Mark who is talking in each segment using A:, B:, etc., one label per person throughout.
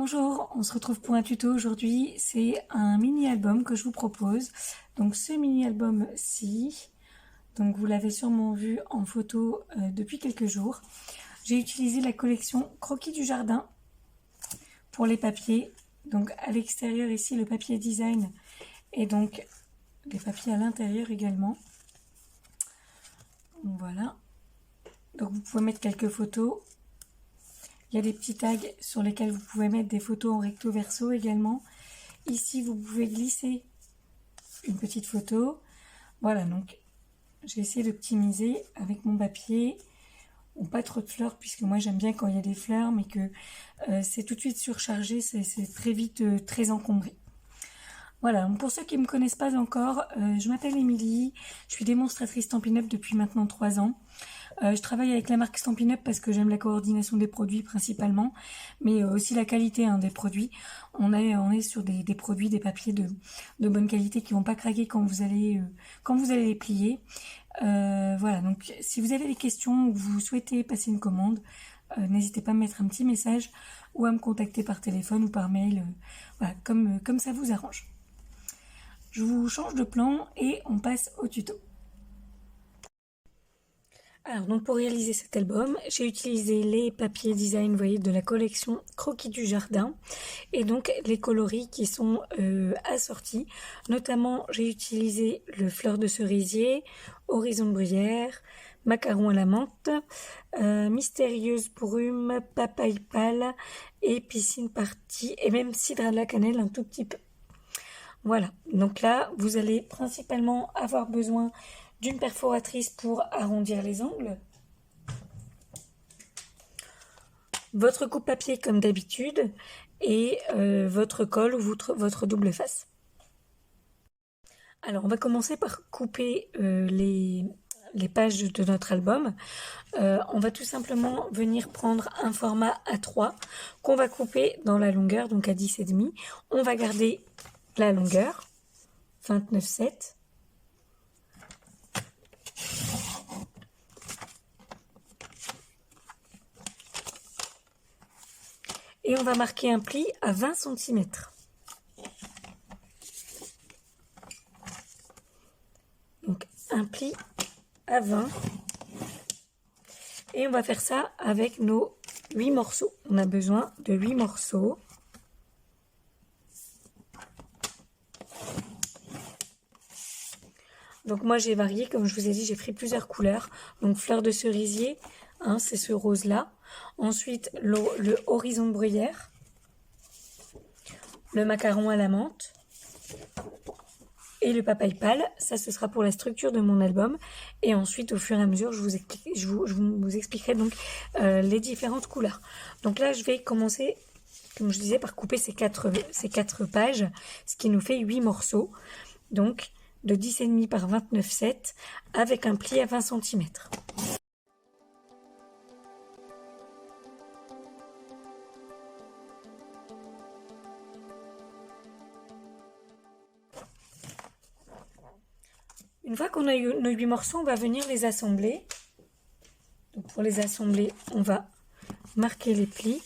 A: Bonjour, on se retrouve pour un tuto aujourd'hui. C'est un mini-album que je vous propose. Donc ce mini-album-ci, donc vous l'avez sûrement vu en photo depuis quelques jours. J'ai utilisé la collection Croquis du Jardin pour les papiers. Donc à l'extérieur ici le papier design et donc les papiers à l'intérieur également. Donc, voilà. Donc vous pouvez mettre quelques photos. Il y a des petits tags sur lesquels vous pouvez mettre des photos en recto verso également. Ici, vous pouvez glisser une petite photo. Voilà, donc j'ai essayé d'optimiser avec mon papier. Bon, pas trop de fleurs, puisque moi j'aime bien quand il y a des fleurs, mais que c'est tout de suite surchargé, c'est très vite très encombré. Voilà, donc pour ceux qui ne me connaissent pas encore, je m'appelle Émilie, je suis démonstratrice Stampin' Up depuis maintenant 3 ans. Je travaille avec la marque Stampin' Up parce que j'aime la coordination des produits principalement, mais aussi la qualité des produits. On est sur des produits, des papiers de bonne qualité qui vont pas craquer quand vous allez les plier. Voilà, donc si vous avez des questions ou que vous souhaitez passer une commande, n'hésitez pas à me mettre un petit message ou à me contacter par téléphone ou par mail, voilà, comme ça vous arrange. Je vous change de plan et on passe au tuto. Alors donc pour réaliser cet album, j'ai utilisé les papiers design, vous voyez, de la collection Croquis du Jardin et donc les coloris qui sont assortis. Notamment, j'ai utilisé le fleur de cerisier, horizon de bruyère, macaron à la menthe, mystérieuse brume, papaye pâle et piscine partie et même cidre à la cannelle un tout petit peu. Voilà, donc là, vous allez principalement avoir besoin d'une perforatrice pour arrondir les angles. Votre coupe-papier comme d'habitude et votre colle ou votre double face. Alors, on va commencer par couper les pages de notre album. On va tout simplement venir prendre un format A3 qu'on va couper dans la longueur, donc à 10,5. On va garder la longueur, 29,7. Et on va marquer un pli à 20 cm. Donc un pli à 20. Et on va faire ça avec nos 8 morceaux. On a besoin de 8 morceaux. Donc moi j'ai varié, comme je vous ai dit, j'ai pris plusieurs couleurs. Donc fleur de cerisier, hein, c'est ce rose là. Ensuite le horizon bruyère, le macaron à la menthe et le papaye pâle. Ça ce sera pour la structure de mon album. Et ensuite au fur et à mesure je vous expliquerai donc les différentes couleurs. Donc là je vais commencer, comme je disais, par couper ces quatre pages, ce qui nous fait 8 morceaux. Donc de 10,5 par 29,7 avec un pli à 20 cm. Une fois qu'on a eu nos 8 morceaux, on va venir les assembler. Donc pour les assembler, on va marquer les plis.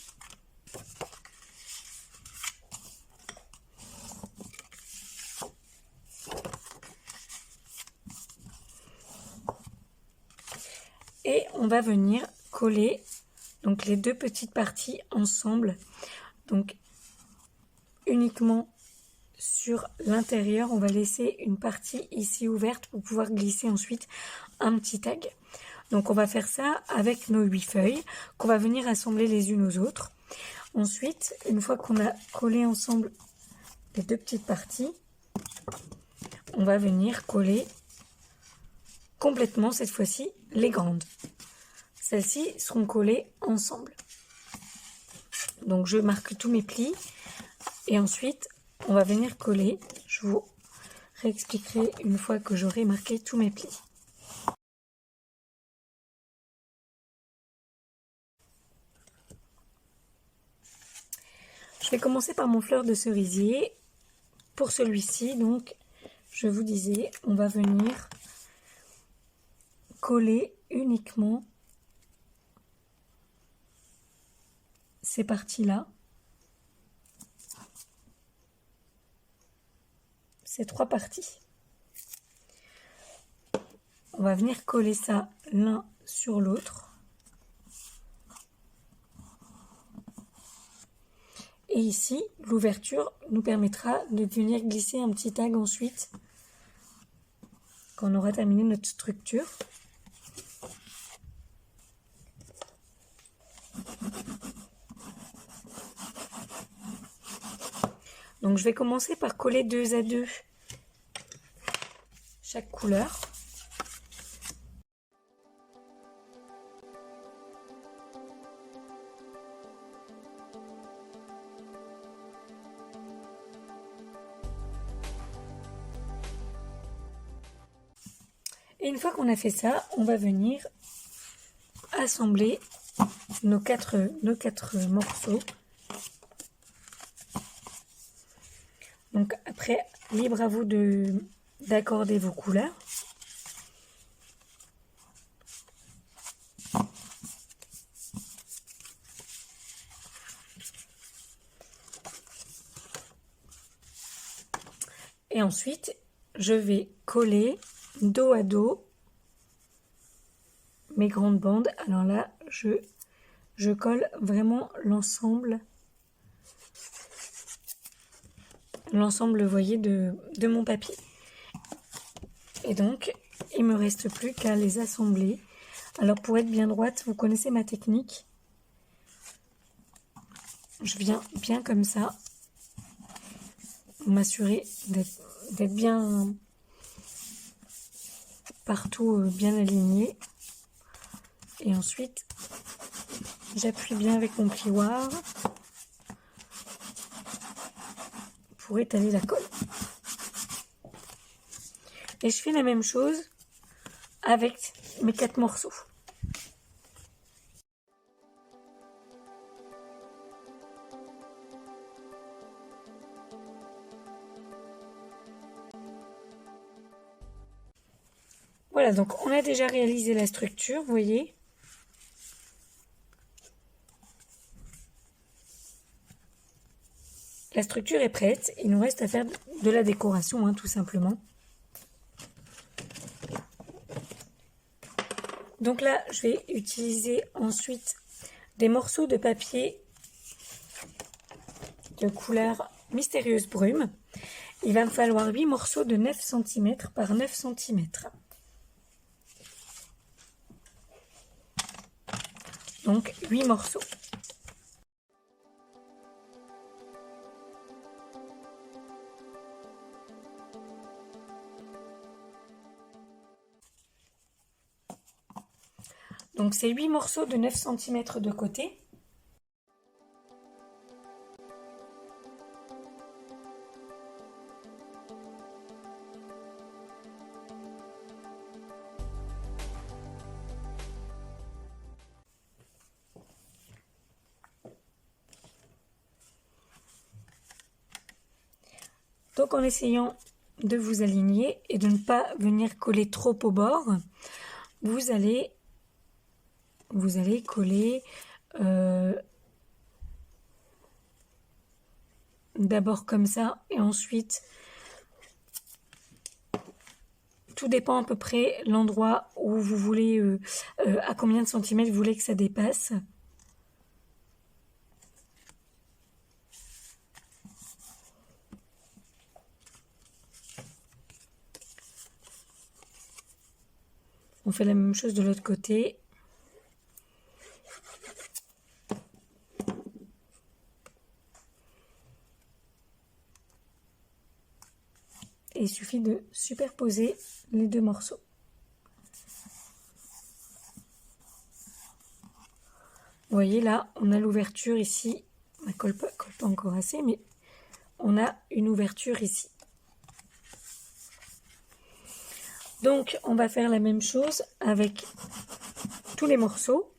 A: Et on va venir coller donc les deux petites parties ensemble. Donc uniquement sur l'intérieur, on va laisser une partie ici ouverte pour pouvoir glisser ensuite un petit tag. Donc on va faire ça avec nos 8 feuilles qu'on va venir assembler les unes aux autres. Ensuite, une fois qu'on a collé ensemble les deux petites parties, on va venir coller complètement cette fois-ci les grandes. Celles-ci seront collées ensemble. Donc je marque tous mes plis et ensuite on va venir coller. Je vous réexpliquerai une fois que j'aurai marqué tous mes plis. Je vais commencer par mon fleur de cerisier. Pour celui-ci, donc, je vous disais, on va venir coller uniquement ces parties-là. ces 3 parties. On va venir coller ça l'un sur l'autre. Et ici, l'ouverture nous permettra de venir glisser un petit tag ensuite, quand on aura terminé notre structure. Donc je vais commencer par coller 2 à 2 chaque couleur. Et une fois qu'on a fait ça, on va venir assembler nos quatre morceaux. Donc après, libre à vous d'accorder vos couleurs. Et ensuite, je vais coller dos à dos mes grandes bandes. Alors là, je colle vraiment l'ensemble, vous voyez, de mon papier. Et donc, il me reste plus qu'à les assembler. Alors pour être bien droite, vous connaissez ma technique. Je viens bien comme ça, m'assurer d'être bien partout, bien aligné. Et ensuite, j'appuie bien avec mon plioir pour étaler la colle. Et je fais la même chose avec mes 4 morceaux. Voilà, donc on a déjà réalisé la structure, vous voyez. La structure est prête, il nous reste à faire de la décoration, hein, tout simplement. Donc là, je vais utiliser ensuite des morceaux de papier de couleur mystérieuse brume. Il va me falloir 8 morceaux de 9 cm par 9 cm. Donc 8 morceaux. Donc c'est 8 morceaux de 9 cm de côté. Donc en essayant de vous aligner et de ne pas venir coller trop au bord, vous allez coller d'abord comme ça et ensuite, tout dépend à peu près l'endroit où vous voulez, à combien de centimètres vous voulez que ça dépasse. On fait la même chose de l'autre côté. Et il suffit de superposer les 2 morceaux. Vous voyez là, on a l'ouverture ici. Elle colle pas encore assez, mais on a une ouverture ici. Donc, on va faire la même chose avec tous les morceaux.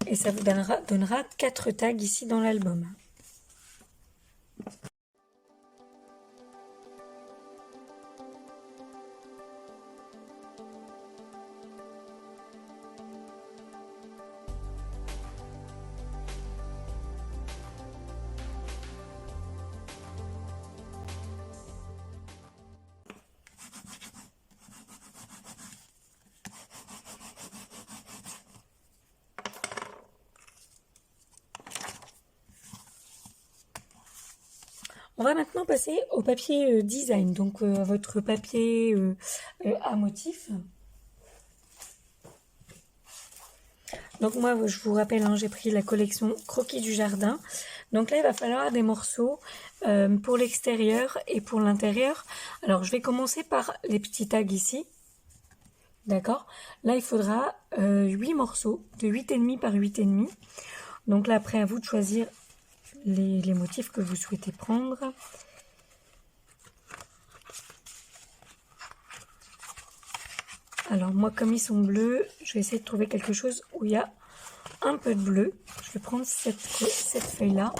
A: Et ça vous donnera 4 tags ici dans l'album. On va maintenant passer au papier design, donc votre papier à motif. Donc moi, je vous rappelle, hein, j'ai pris la collection Croquis du jardin. Donc là, il va falloir des morceaux pour l'extérieur et pour l'intérieur. Alors, je vais commencer par les petits tags ici. D'accord? Là, il faudra 8 morceaux de 8,5 par 8,5. Donc là, après, à vous de choisir les motifs que vous souhaitez prendre. Alors moi, comme ils sont bleus, je vais essayer de trouver quelque chose où il y a un peu de bleu. Je vais prendre cette feuille-là.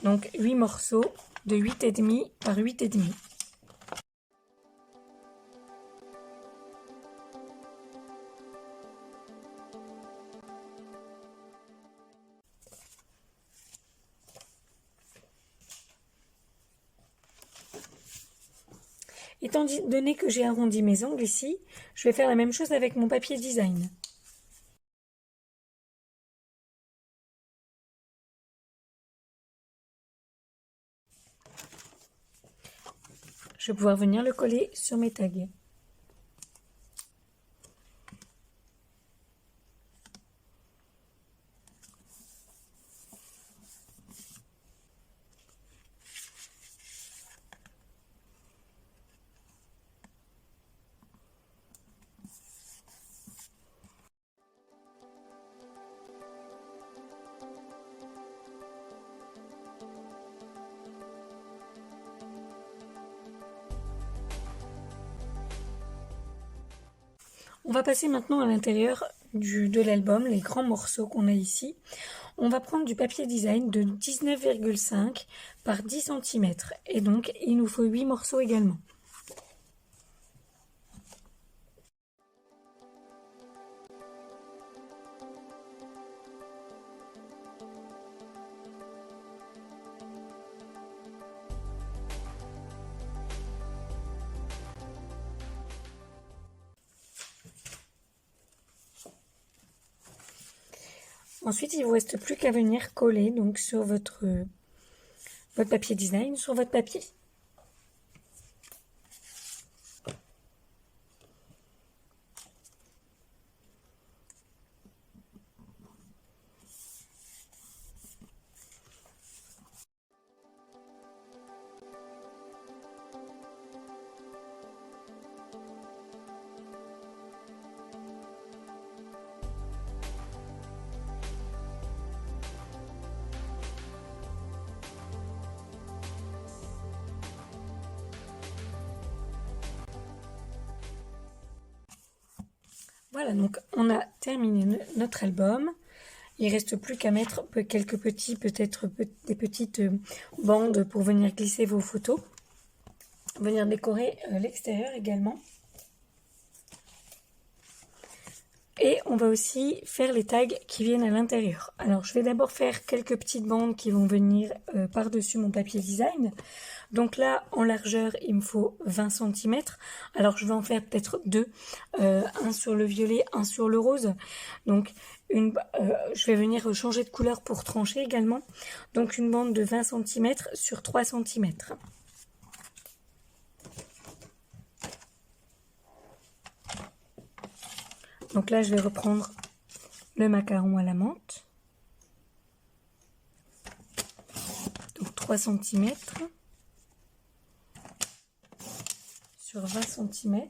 A: Donc 8 morceaux de 8,5 par 8,5. Étant donné que j'ai arrondi mes angles ici, je vais faire la même chose avec mon papier design. Je vais pouvoir venir le coller sur mes tags. On va passer maintenant à l'intérieur de l'album, les grands morceaux qu'on a ici. On va prendre du papier design de 19,5 par 10 cm. Et donc, il nous faut 8 morceaux également. Ensuite, il ne vous reste plus qu'à venir coller donc sur votre papier design, sur votre papier. Voilà, donc on a terminé notre album. Il reste plus qu'à mettre quelques petits, peut-être des petites bandes pour venir glisser vos photos. Venir décorer l'extérieur également. Et on va aussi faire les tags qui viennent à l'intérieur. Alors je vais d'abord faire quelques petites bandes qui vont venir par-dessus mon papier design. Donc là, en largeur, il me faut 20 cm. Alors je vais en faire peut-être deux. Un sur le violet, un sur le rose. Donc je vais venir changer de couleur pour trancher également. Donc une bande de 20 cm sur 3 cm. Donc là, je vais reprendre le macaron à la menthe. Donc 3 cm sur 20 cm.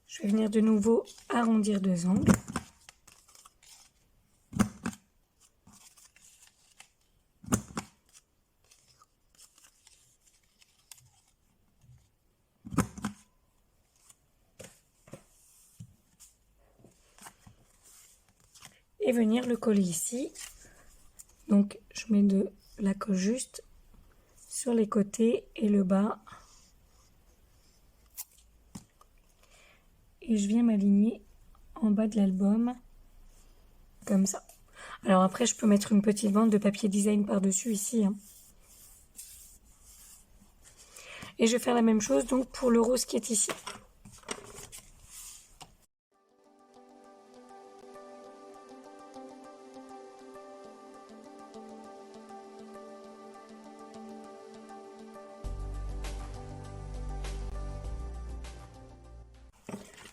A: Je vais venir de nouveau arrondir deux angles. et venir le coller ici. Donc je mets de la colle juste sur les côtés et le bas. Et je viens m'aligner en bas de l'album, comme ça. Alors après, je peux mettre une petite bande de papier design par-dessus ici. Hein. Et je vais faire la même chose donc pour le rose qui est ici.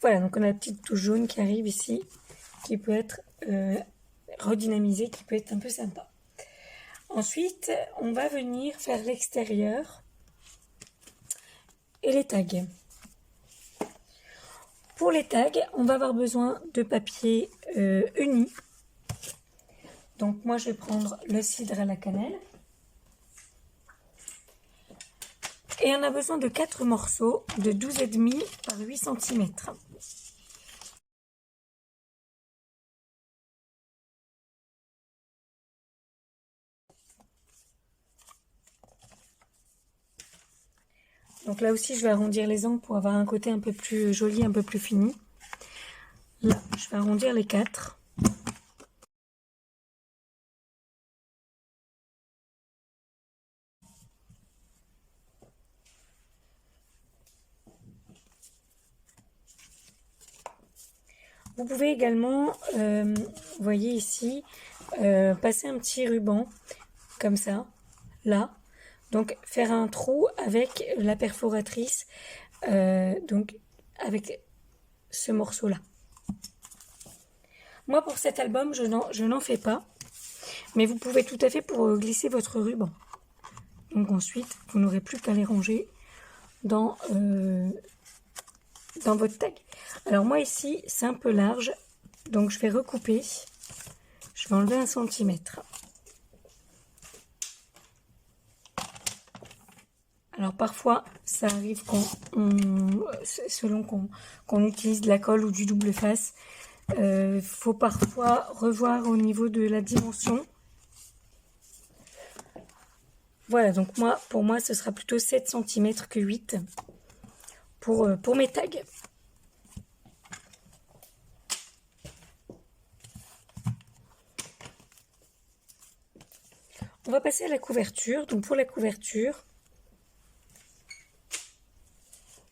A: Voilà, donc on a la petite touche jaune qui arrive ici, qui peut être redynamisée, qui peut être un peu sympa. Ensuite, on va venir faire l'extérieur et les tags. Pour les tags, on va avoir besoin de papier uni. Donc moi, je vais prendre le cidre à la cannelle. Et on a besoin de 4 morceaux de 12,5 par 8 cm. Donc là aussi, je vais arrondir les angles pour avoir un côté un peu plus joli, un peu plus fini. Là, je vais arrondir les 4. Vous pouvez également, vous voyez ici, passer un petit ruban, comme ça, là. Donc faire un trou avec la perforatrice, donc avec ce morceau-là. Moi pour cet album, je n'en fais pas, mais vous pouvez tout à fait pour glisser votre ruban. Donc ensuite, vous n'aurez plus qu'à les ranger dans votre tag. Alors moi ici, c'est un peu large, donc je vais recouper. Je vais enlever 1 cm. Alors parfois, ça arrive selon qu'on utilise de la colle ou du double face. Faut parfois revoir au niveau de la dimension. Voilà, donc pour moi, ce sera plutôt 7 cm que 8 pour mes tags. On va passer à la couverture. Donc pour la couverture,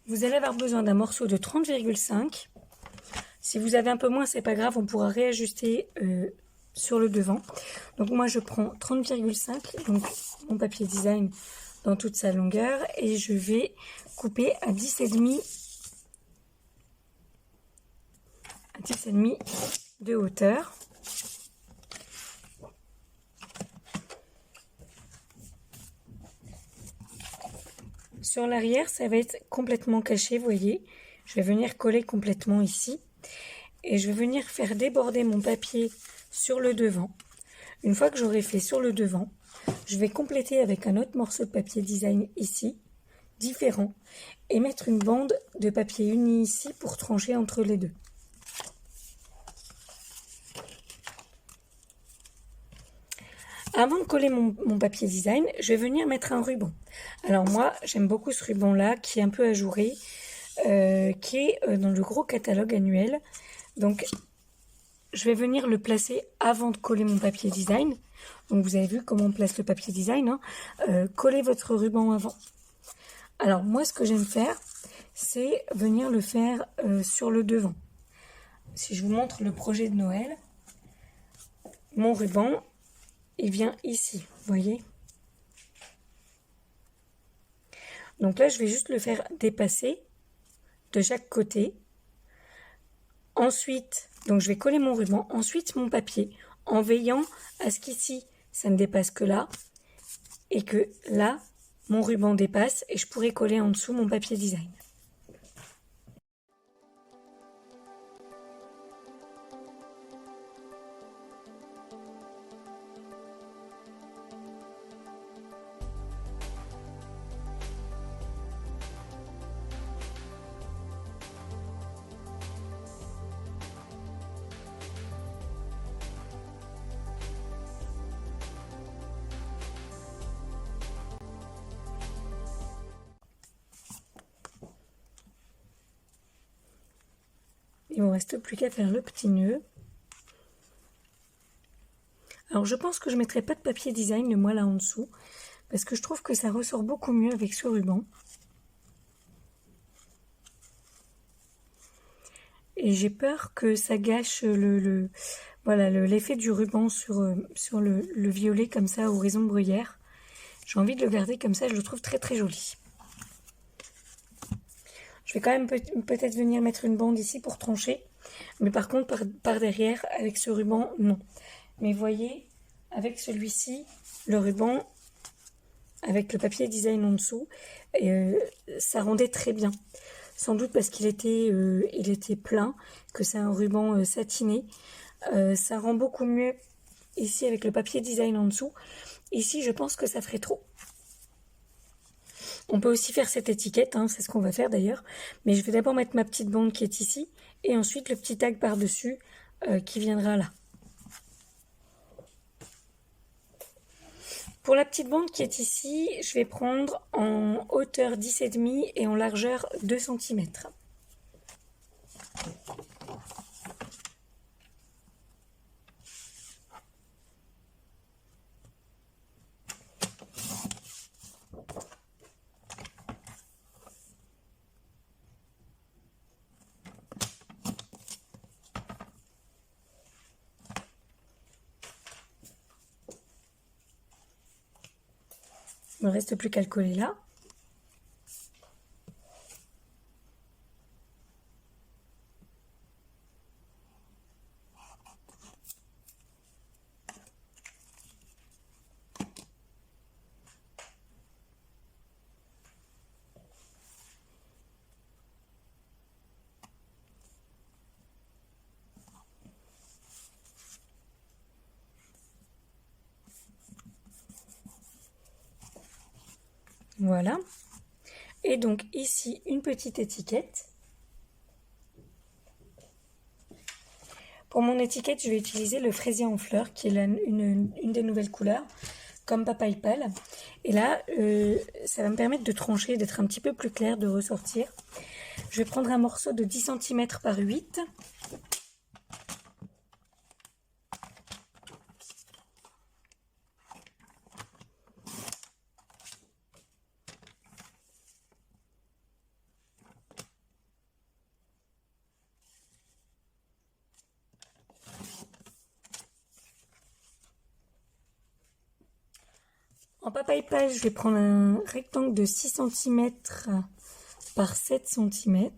A: vous allez avoir besoin d'un morceau de 30,5. Si vous avez un peu moins, c'est pas grave, on pourra réajuster sur le devant. Donc moi je prends 30,5, donc mon papier design dans toute sa longueur, et je vais couper à 10,5 de hauteur. Sur l'arrière, ça va être complètement caché, vous voyez. Je vais venir coller complètement ici. Et je vais venir faire déborder mon papier sur le devant. Une fois que j'aurai fait sur le devant, je vais compléter avec un autre morceau de papier design ici, différent, et mettre une bande de papier uni ici pour trancher entre les deux. Avant de coller mon papier design, je vais venir mettre un ruban. Alors moi, j'aime beaucoup ce ruban-là, qui est un peu ajouré, qui est dans le gros catalogue annuel. Donc, je vais venir le placer avant de coller mon papier design. Donc, vous avez vu comment on place le papier design. Hein. Collez votre ruban avant. Alors, moi, ce que j'aime faire, c'est venir le faire sur le devant. Si je vous montre le projet de Noël, mon ruban, il vient ici, vous voyez. Donc là, je vais juste le faire dépasser de chaque côté. Ensuite, donc je vais coller mon ruban, ensuite mon papier, en veillant à ce qu'ici, ça ne dépasse que là, et que là, mon ruban dépasse, et je pourrai coller en dessous mon papier design. Il ne vous reste plus qu'à faire le petit nœud. Alors je pense que je ne mettrai pas de papier design, moi là en dessous, parce que je trouve que ça ressort beaucoup mieux avec ce ruban. Et j'ai peur que ça gâche voilà, l'effet du ruban sur le violet comme ça, horizon bruyère. J'ai envie de le garder comme ça, je le trouve très très joli. Je vais quand même peut-être venir mettre une bande ici pour trancher. Mais par contre, par derrière, avec ce ruban, non. Mais voyez, avec celui-ci, le ruban, avec le papier design en dessous, ça rendait très bien. Sans doute parce qu'il était plein, que c'est un ruban satiné. Ça rend beaucoup mieux ici avec le papier design en dessous. Ici, je pense que ça ferait trop. On peut aussi faire cette étiquette, hein, c'est ce qu'on va faire d'ailleurs. Mais je vais d'abord mettre ma petite bande qui est ici. Et ensuite le petit tag par-dessus qui viendra là. Pour la petite bande qui est ici, je vais prendre en hauteur 10,5 et en largeur 2 cm. Il ne me reste plus qu'à le coller là. Voilà. Et donc ici, une petite étiquette. Pour mon étiquette, je vais utiliser le fraisier en fleurs, qui est une des nouvelles couleurs, comme Papaye Pâle. Et là, ça va me permettre de trancher, d'être un petit peu plus clair, de ressortir. Je vais prendre un morceau de 10 cm par 8. En Papaye Pâle, je vais prendre un rectangle de 6 cm par 7 cm.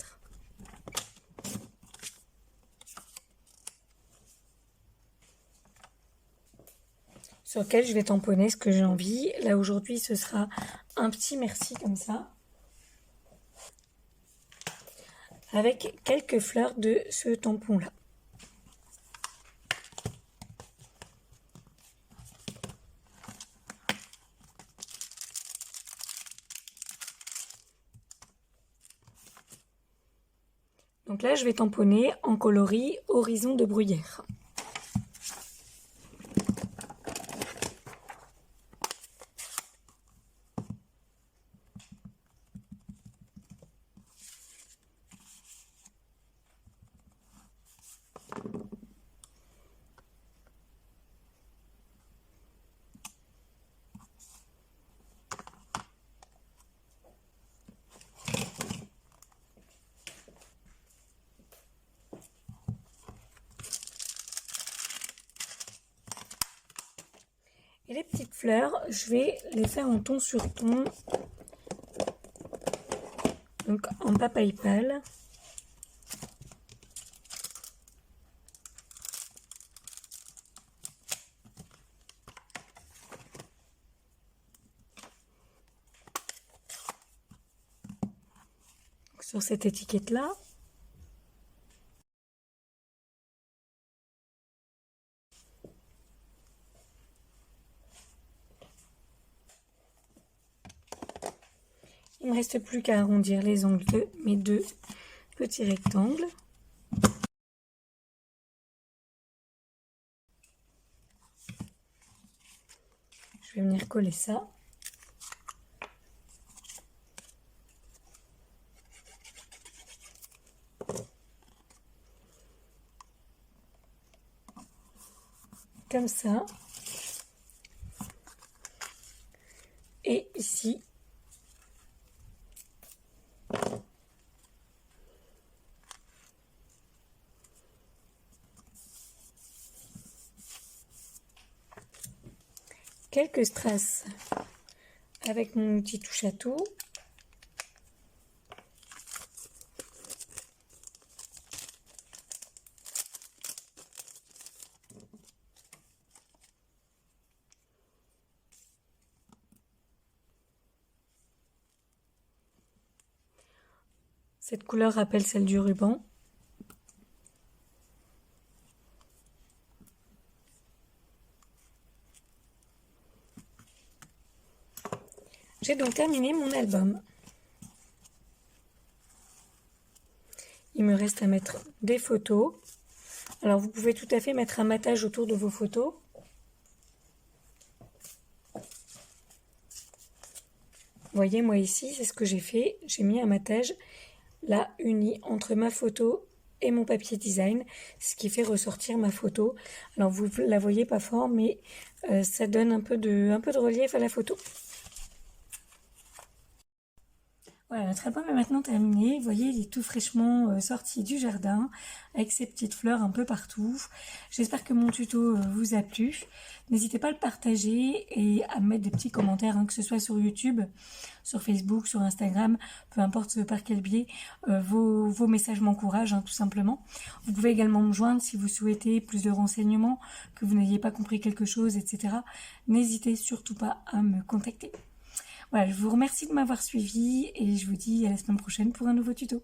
A: Sur lequel je vais tamponner ce que j'ai envie. Là aujourd'hui, ce sera un petit merci comme ça. Avec quelques fleurs de ce tampon-là. Donc là, je vais tamponner en coloris horizon de bruyère. Et les petites fleurs, je vais les faire en ton sur ton. Donc en Papaye Pâle. Sur cette étiquette-là. Il ne me reste plus qu'à arrondir les angles de mes deux petits rectangles. Je vais venir coller ça. comme ça. Et ici, quelques strass avec mon outil touche à tout. Cette couleur rappelle celle du ruban. J'ai donc terminé mon album. Il me reste à mettre des photos. Alors vous pouvez tout à fait mettre un matage autour de vos photos. Vous voyez, moi ici, c'est ce que j'ai fait. J'ai mis un matage là uni entre ma photo et mon papier design, ce qui fait ressortir ma photo. Alors vous la voyez pas fort, mais ça donne un peu de relief à la photo. Voilà, notre album est maintenant terminé. Vous voyez, il est tout fraîchement sorti du jardin avec ces petites fleurs un peu partout. J'espère que mon tuto vous a plu. N'hésitez pas à le partager et à mettre des petits commentaires, hein, que ce soit sur YouTube, sur Facebook, sur Instagram, peu importe par quel biais, vos messages m'encouragent, hein, tout simplement. Vous pouvez également me joindre si vous souhaitez plus de renseignements, que vous n'ayez pas compris quelque chose, etc. N'hésitez surtout pas à me contacter. Voilà, je vous remercie de m'avoir suivi et je vous dis à la semaine prochaine pour un nouveau tuto.